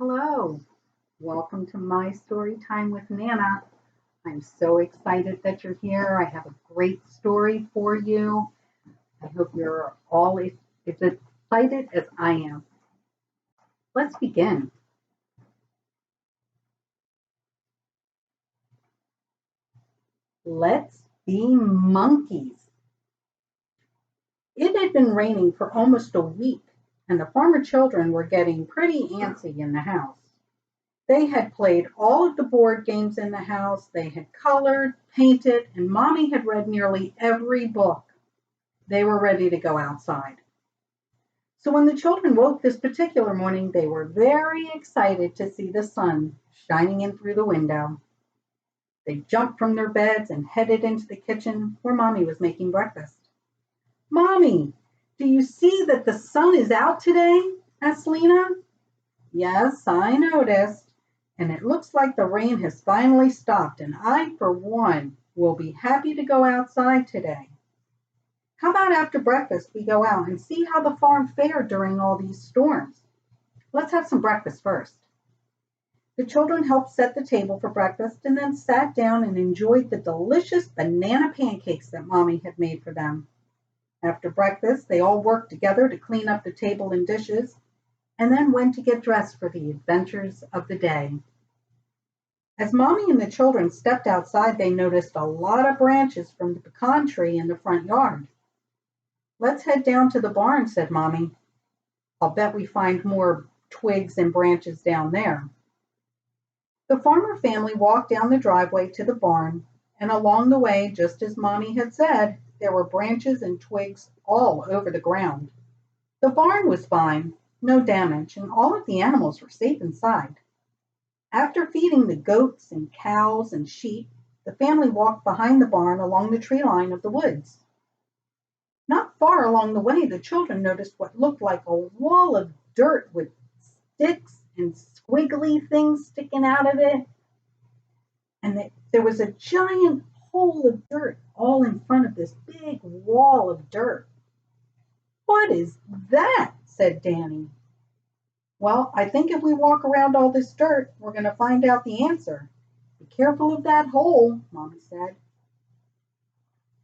Hello, welcome to my story time with Nana. I'm so excited that you're here. I have a great story for you. I hope you're all as excited as I am. Let's begin. Let's be monkeys. It had been raining for almost a week, and the farmer children were getting pretty antsy in the house. They had played all of the board games in the house, they had colored, painted, and Mommy had read nearly every book. They were ready to go outside. So when the children woke this particular morning, they were very excited to see the sun shining in through the window. They jumped from their beds and headed into the kitchen where Mommy was making breakfast. Mommy, do you see that the sun is out today? Asked Lena. Yes, I noticed. And it looks like the rain has finally stopped, and I, for one, will be happy to go outside today. How about after breakfast we go out and see how the farm fared during all these storms? Let's have some breakfast first. The children helped set the table for breakfast and then sat down and enjoyed the delicious banana pancakes that Mommy had made for them. After breakfast, they all worked together to clean up the table and dishes, and then went to get dressed for the adventures of the day. As Mommy and the children stepped outside, they noticed a lot of branches from the pecan tree in the front yard. Let's head down to the barn, said Mommy. I'll bet we find more twigs and branches down there. The farmer family walked down the driveway to the barn, and along the way, just as Mommy had said, there were branches and twigs all over the ground. The barn was fine, no damage, and all of the animals were safe inside. After feeding the goats and cows and sheep, the family walked behind the barn along the tree line of the woods. Not far along the way, the children noticed what looked like a wall of dirt with sticks and squiggly things sticking out of it. And there was a giant hole of dirt all in front of this big wall of dirt. What is that? Said Danny. Well, I think if we walk around all this dirt, we're going to find out the answer. Be careful of that hole, Mommy said.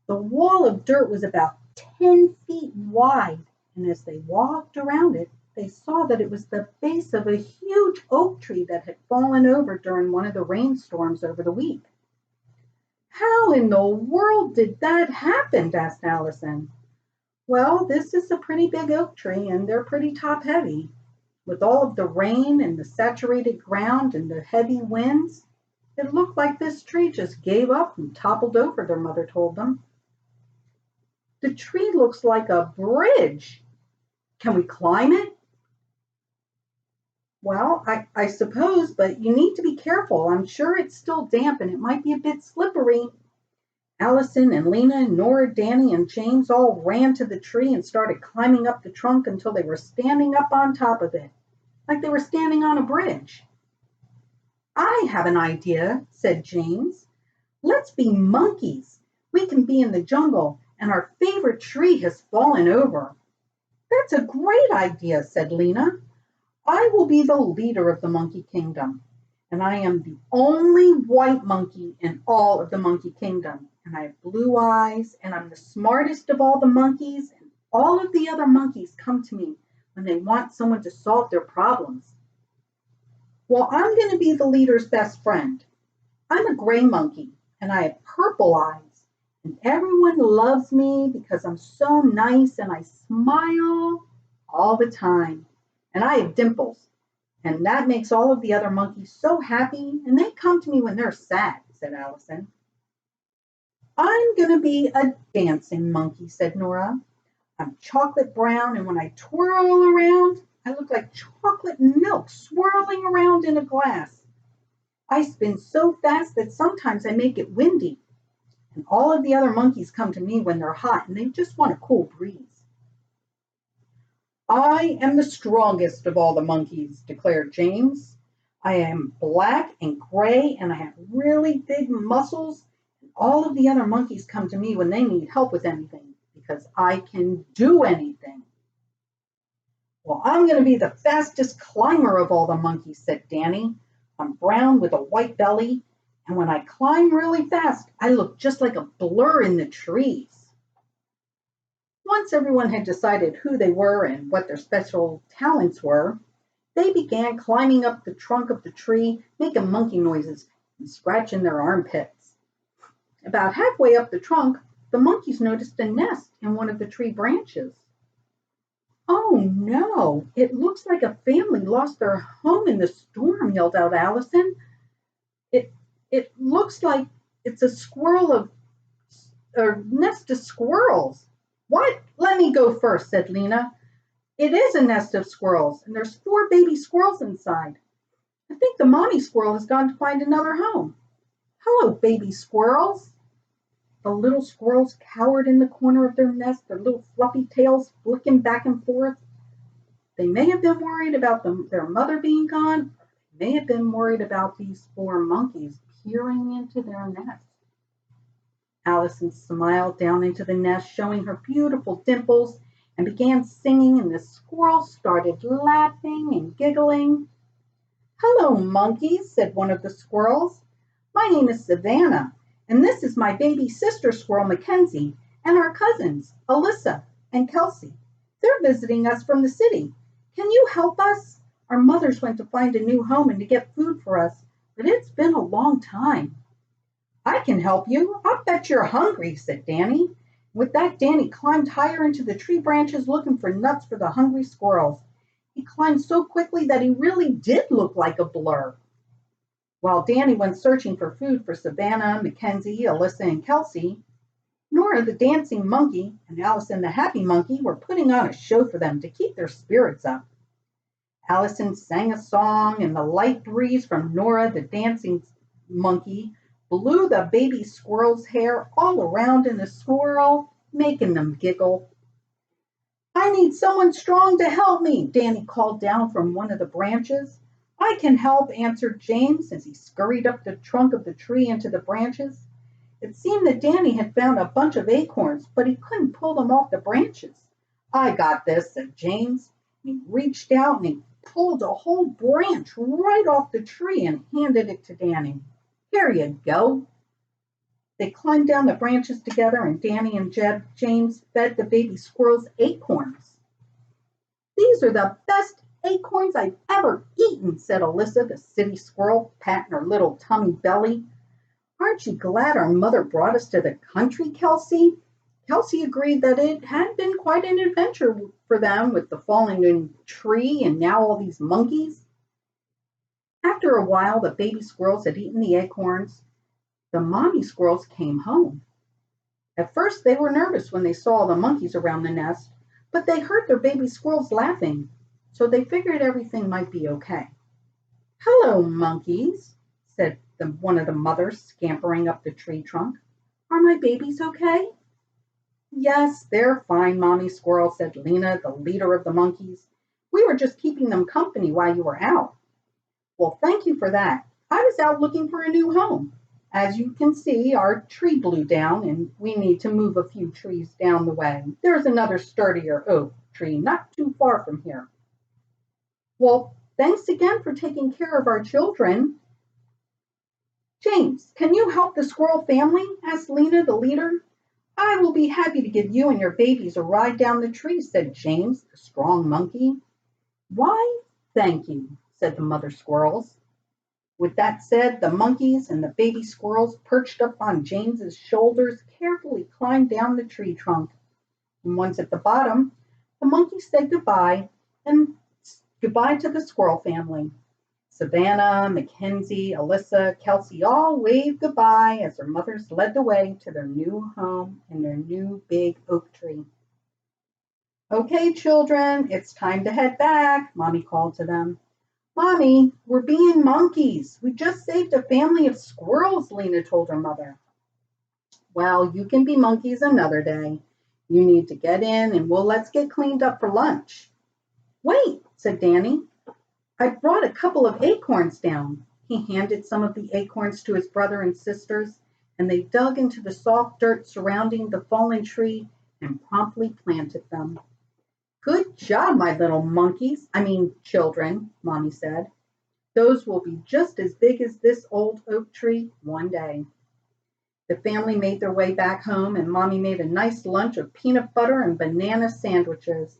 The wall of dirt was about 10 feet wide, and as they walked around it, they saw that it was the base of a huge oak tree that had fallen over during one of the rainstorms over the week. How in the world did that happen? Asked Allison. Well, this is a pretty big oak tree, and they're pretty top-heavy. With all of the rain and the saturated ground and the heavy winds, it looked like this tree just gave up and toppled over, their mother told them. The tree looks like a bridge. Can we climb it? Well, I suppose, but you need to be careful. I'm sure it's still damp and it might be a bit slippery. Allison and Lena and Nora, Danny and James all ran to the tree and started climbing up the trunk until they were standing up on top of it, like they were standing on a bridge. I have an idea, said James. Let's be monkeys. We can be in the jungle, and our favorite tree has fallen over. That's a great idea, said Lena. I will be the leader of the monkey kingdom, and I am the only white monkey in all of the monkey kingdom, and I have blue eyes, and I'm the smartest of all the monkeys, and all of the other monkeys come to me when they want someone to solve their problems. Well, I'm going to be the leader's best friend. I'm a gray monkey, and I have purple eyes, and everyone loves me because I'm so nice and I smile all the time, and I have dimples, and that makes all of the other monkeys so happy, and they come to me when they're sad, said Allison. I'm going to be a dancing monkey, said Nora. I'm chocolate brown, and when I twirl around, I look like chocolate milk swirling around in a glass. I spin so fast that sometimes I make it windy, and all of the other monkeys come to me when they're hot, and they just want a cool breeze. I am the strongest of all the monkeys, declared James. I am black and gray, and I have really big muscles, and all of the other monkeys come to me when they need help with anything, because I can do anything. Well, I'm going to be the fastest climber of all the monkeys, said Danny. I'm brown with a white belly, and when I climb really fast, I look just like a blur in the trees. Once everyone had decided who they were and what their special talents were, they began climbing up the trunk of the tree, making monkey noises and scratching their armpits. About halfway up the trunk, the monkeys noticed a nest in one of the tree branches. Oh no, it looks like a family lost their home in the storm, yelled out Allison. It it looks like it's a nest of squirrels. What? Let me go first, said Lena. It is a nest of squirrels, and there's 4 baby squirrels inside. I think the mommy squirrel has gone to find another home. Hello, baby squirrels. The little squirrels cowered in the corner of their nest, their little fluffy tails flicking back and forth. They may have been worried about their mother being gone, or they may have been worried about these 4 monkeys peering into their nest. Allison smiled down into the nest, showing her beautiful dimples, and began singing, and the squirrels started laughing and giggling. Hello, monkeys, said one of the squirrels. My name is Savannah, and this is my baby sister squirrel, Mackenzie, and our cousins, Alyssa and Kelsey. They're visiting us from the city. Can you help us? Our mothers went to find a new home and to get food for us, but it's been a long time. I can help you. I'll bet you're hungry, said Danny. With that, Danny climbed higher into the tree branches looking for nuts for the hungry squirrels. He climbed so quickly that he really did look like a blur. While Danny went searching for food for Savannah, Mackenzie, Alyssa, and Kelsey, Nora the dancing monkey and Allison the happy monkey were putting on a show for them to keep their spirits up. Allison sang a song, and the light breeze from Nora the dancing monkey blew the baby squirrel's hair all around in a swirl, making them giggle. I need someone strong to help me, Danny called down from one of the branches. I can help, answered James as he scurried up the trunk of the tree into the branches. It seemed that Danny had found a bunch of acorns, but he couldn't pull them off the branches. I got this, said James. He reached out and he pulled a whole branch right off the tree and handed it to Danny. Here you go. They climbed down the branches together, and Danny and James fed the baby squirrels acorns. These are the best acorns I've ever eaten, said Alyssa, the city squirrel, patting her little tummy belly. Aren't you glad our mother brought us to the country, Kelsey? Kelsey agreed that it had been quite an adventure for them with the falling tree and now all these monkeys. After a while, the baby squirrels had eaten the acorns. The mommy squirrels came home. At first, they were nervous when they saw the monkeys around the nest, but they heard their baby squirrels laughing, so they figured everything might be okay. Hello, monkeys, said one of the mothers, scampering up the tree trunk. Are my babies okay? Yes, they're fine, Mommy Squirrel, said Lena, the leader of the monkeys. We were just keeping them company while you were out. Well, thank you for that. I was out looking for a new home. As you can see, our tree blew down, and we need to move a few trees down the way. There's another sturdier oak tree not too far from here. Well, thanks again for taking care of our children. James, can you help the squirrel family? Asked Lena, the leader. I will be happy to give you and your babies a ride down the tree, said James, the strong monkey. Why, thank you, said the mother squirrels. With that said, the monkeys and the baby squirrels, perched up on James's shoulders, carefully climbed down the tree trunk. And once at the bottom, the monkeys said goodbye and goodbye to the squirrel family. Savannah, Mackenzie, Alyssa, Kelsey all waved goodbye as their mothers led the way to their new home in their new big oak tree. Okay, children, it's time to head back, Mommy called to them. Mommy, we're being monkeys. We just saved a family of squirrels, Lena told her mother. Well, you can be monkeys another day. You need to get in and let's get cleaned up for lunch. Wait, said Danny. I brought a couple of acorns down. He handed some of the acorns to his brother and sisters, and they dug into the soft dirt surrounding the fallen tree and promptly planted them. Good job, my little children, Mommy said. Those will be just as big as this old oak tree one day. The family made their way back home, and Mommy made a nice lunch of peanut butter and banana sandwiches.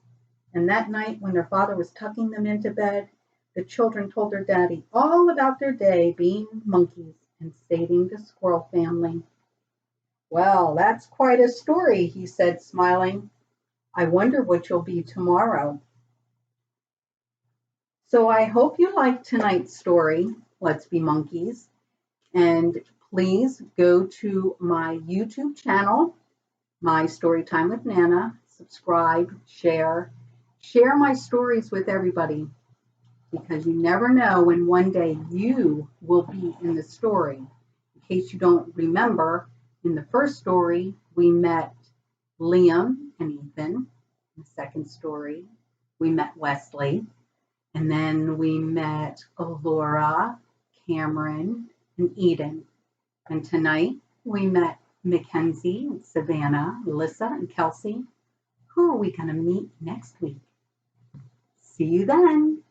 And that night, when their father was tucking them into bed, the children told their daddy all about their day being monkeys and saving the squirrel family. Well, that's quite a story, he said, smiling. I wonder what you'll be tomorrow. So I hope you liked tonight's story, Let's Be Monkeys. And please go to my YouTube channel, My Storytime with Nana. Subscribe, share my stories with everybody, because you never know when one day you will be in the story. In case you don't remember, in the first story, we met Liam and Ethan. In the second story, we met Wesley. And then we met Laura, Cameron, and Eden. And tonight, we met Mackenzie, Savannah, Melissa, and Kelsey. Who are we going to meet next week? See you then.